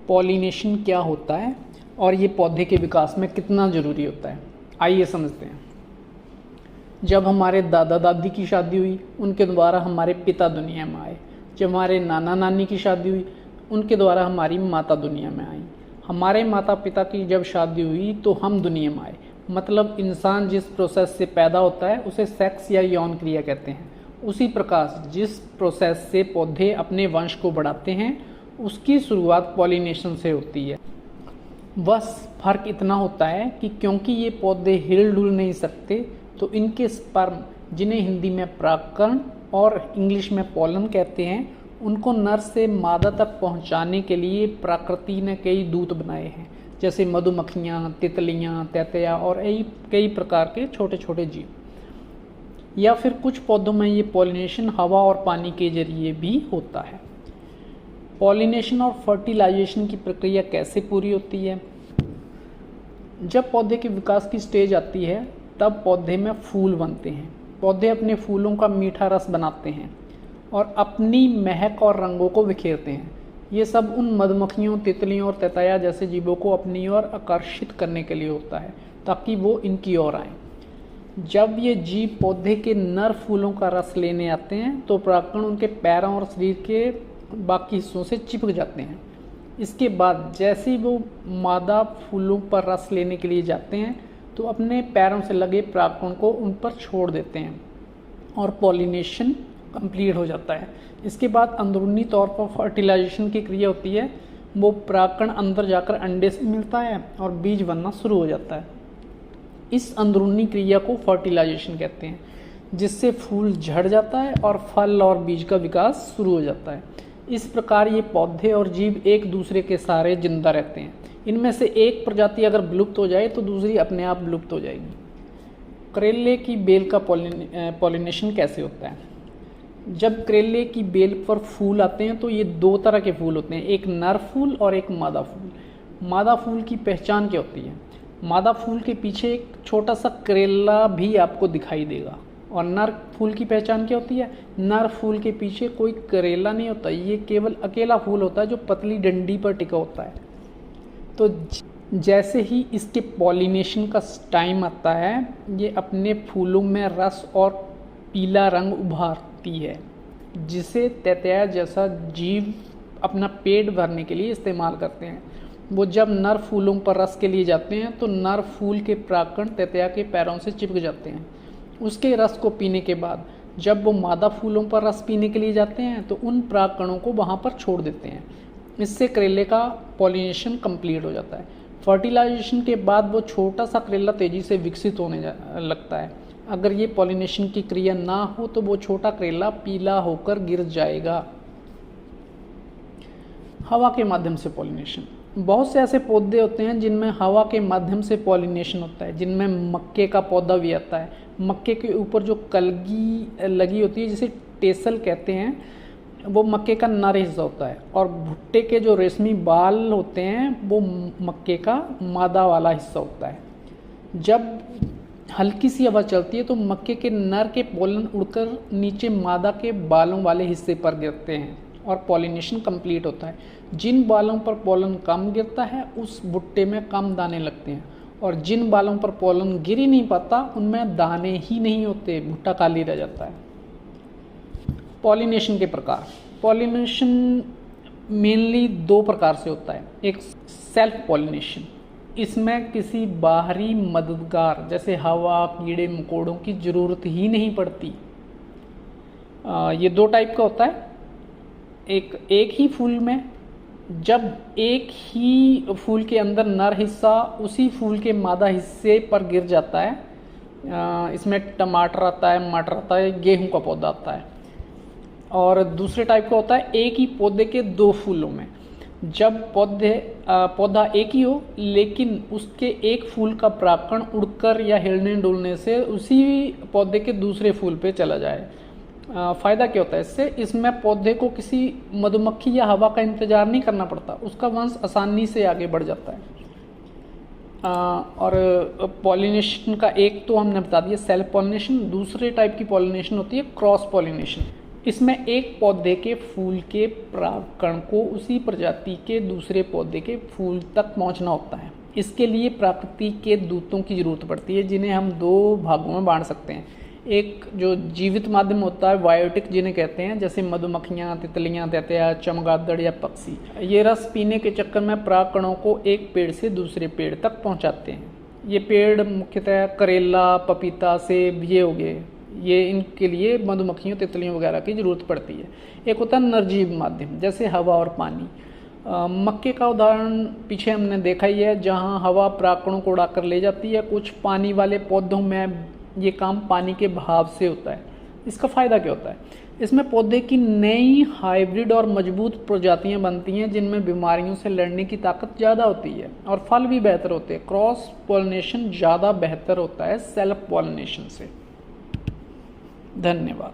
Pollination क्या होता है और ये पौधे के विकास में कितना ज़रूरी होता है, आइए समझते हैं। जब हमारे दादा दादी की शादी हुई, उनके द्वारा हमारे पिता दुनिया में आए। जब हमारे नाना नानी की शादी हुई, उनके द्वारा हमारी माता दुनिया में आई। हमारे माता पिता की जब शादी हुई तो हम दुनिया में आए। मतलब इंसान जिस प्रोसेस से पैदा होता है उसे सेक्स या यौन क्रिया कहते हैं। उसी प्रकार जिस प्रोसेस से पौधे अपने वंश को बढ़ाते हैं उसकी शुरुआत पॉलिनेशन से होती है। बस फर्क इतना होता है कि क्योंकि ये पौधे हिल डुल नहीं सकते तो इनके स्पर्म, जिन्हें हिंदी में परागकण और इंग्लिश में पॉलन कहते हैं, उनको नर से मादा तक पहुंचाने के लिए प्रकृति ने कई दूत बनाए हैं, जैसे मधुमक्खियाँ, तितलियाँ, तैतया और कई प्रकार के छोटे छोटे जीव। या फिर कुछ पौधों में ये पॉलिनेशन हवा और पानी के जरिए भी होता है। पॉलिनेशन और फर्टिलाइजेशन की प्रक्रिया कैसे पूरी होती है? जब पौधे के विकास की स्टेज आती है तब पौधे में फूल बनते हैं। पौधे अपने फूलों का मीठा रस बनाते हैं और अपनी महक और रंगों को बिखेरते हैं। ये सब उन मधुमक्खियों, तितलियों और तैतया जैसे जीवों को अपनी ओर आकर्षित करने के लिए होता है ताकि वो इनकी ओर आएं। जब ये जीव पौधे के नर फूलों का रस लेने आते हैं तो परागकण उनके पैरों और शरीर के बाकी हिस्सों से चिपक जाते हैं। इसके बाद जैसे ही वो मादा फूलों पर रस लेने के लिए जाते हैं तो अपने पैरों से लगे परागकण को उन पर छोड़ देते हैं और पॉलिनेशन कंप्लीट हो जाता है। इसके बाद अंदरूनी तौर पर फर्टिलाइजेशन की क्रिया होती है। वो परागकण अंदर जाकर अंडे से मिलता है और बीज बनना शुरू हो जाता है। इस अंदरूनी क्रिया को फर्टिलाइजेशन कहते हैं, जिससे फूल झड़ जाता है और फल और बीज का विकास शुरू हो जाता है। इस प्रकार ये पौधे और जीव एक दूसरे के सहारे जिंदा रहते हैं। इनमें से एक प्रजाति अगर विलुप्त हो जाए तो दूसरी अपने आप विलुप्त हो जाएगी। करेले की बेल का पॉलिनेशन कैसे होता है? जब करेले की बेल पर फूल आते हैं तो ये दो तरह के फूल होते हैं, एक नर फूल और एक मादा फूल। मादा फूल की पहचान क्या होती है? मादा फूल के पीछे एक छोटा सा करेला भी आपको दिखाई देगा। और नर फूल की पहचान क्या होती है? नर फूल के पीछे कोई करेला नहीं होता, ये केवल अकेला फूल होता है जो पतली डंडी पर टिका होता है। तो जैसे ही इसके पॉलिनेशन का टाइम आता है, ये अपने फूलों में रस और पीला रंग उभारती है, जिसे तैतया जैसा जीव अपना पेट भरने के लिए इस्तेमाल करते हैं। वो जब नर फूलों पर रस के लिए जाते हैं तो नर फूल के परागकण तैतया के पैरों से चिपक जाते हैं। उसके रस को पीने के बाद जब वो मादा फूलों पर रस पीने के लिए जाते हैं तो उन परागकणों को वहाँ पर छोड़ देते हैं। इससे करेले का पॉलिनेशन कंप्लीट हो जाता है। फर्टिलाइजेशन के बाद वो छोटा सा करेला तेज़ी से विकसित होने लगता है। अगर ये पॉलिनेशन की क्रिया ना हो तो वो छोटा करेला पीला होकर गिर जाएगा। हवा के माध्यम से पॉलिनेशन। बहुत से ऐसे पौधे होते हैं जिनमें हवा के माध्यम से पॉलिनेशन होता है, जिनमें मक्के का पौधा भी आता है। मक्के के ऊपर जो कलगी लगी होती है, जिसे टेसल कहते हैं, वो मक्के का नर हिस्सा होता है। और भुट्टे के जो रेशमी बाल होते हैं वो मक्के का मादा वाला हिस्सा होता है। जब हल्की सी हवा चलती है तो मक्के के नर के पोलन उड़कर नीचे मादा के बालों वाले हिस्से पर गिरते हैं और पॉलिनेशन कंप्लीट होता है। जिन बालों पर पोलन कम गिरता है उस भुट्टे में कम दाने लगते हैं, और जिन बालों पर पोलन गिर ही नहीं पाता उनमें दाने ही नहीं होते, भुट्टा खाली रह जाता है। पॉलिनेशन के प्रकार। पॉलिनेशन मेनली दो प्रकार से होता है। एक सेल्फ पॉलिनेशन, इसमें किसी बाहरी मददगार जैसे हवा, कीड़े मकोड़ों की ज़रूरत ही नहीं पड़ती। ये दो टाइप का होता है। एक ही फूल में जब एक ही फूल के अंदर नर हिस्सा उसी फूल के मादा हिस्से पर गिर जाता है, इसमें टमाटर आता है, मटर आता है, गेहूं का पौधा आता है। और दूसरे टाइप का होता है एक ही पौधे के दो फूलों में। जब पौधा एक ही हो लेकिन उसके एक फूल का परागकण उड़कर या हिलने डुलने से उसी पौधे के दूसरे फूल पे चला जाए। फ़ायदा क्या होता है इससे? इसमें पौधे को किसी मधुमक्खी या हवा का इंतज़ार नहीं करना पड़ता, उसका वंश आसानी से आगे बढ़ जाता है। और पॉलिनेशन का एक तो हमने बता दिया सेल्फ पॉलिनेशन, दूसरे टाइप की पॉलिनेशन होती है क्रॉस पॉलिनेशन। इसमें एक पौधे के फूल के परागकण को उसी प्रजाति के दूसरे पौधे के फूल तक पहुंचना होता है। इसके लिए प्रकृति के दूतों की जरूरत पड़ती है, जिन्हें हम दो भागों में बांट सकते हैं। एक जो जीवित माध्यम होता है, बायोटिक जिन्हें कहते हैं, जैसे मधुमक्खियाँ, तितलियाँ, तैतैया, चमगादड़ या पक्षी। ये रस पीने के चक्कर में परागकणों को एक पेड़ से दूसरे पेड़ तक पहुँचाते हैं। ये पेड़ मुख्यतः करेला, पपीता, सेब ये हो गए, ये इनके लिए मधुमक्खियों, तितलियों वगैरह की ज़रूरत पड़ती है। एक होता है निर्जीव माध्यम, जैसे हवा और पानी। मक्के का उदाहरण पीछे हमने देखा ही है, जहाँ हवा परागकणों को उड़ाकर ले जाती है। कुछ पानी वाले पौधों में ये काम पानी के बहाव से होता है। इसका फ़ायदा क्या होता है? इसमें पौधे की नई हाइब्रिड और मजबूत प्रजातियां बनती हैं, जिनमें बीमारियों से लड़ने की ताकत ज़्यादा होती है और फल भी बेहतर होते हैं। क्रॉस पॉलिनेशन ज़्यादा बेहतर होता है सेल्फ पॉलिनेशन से। धन्यवाद।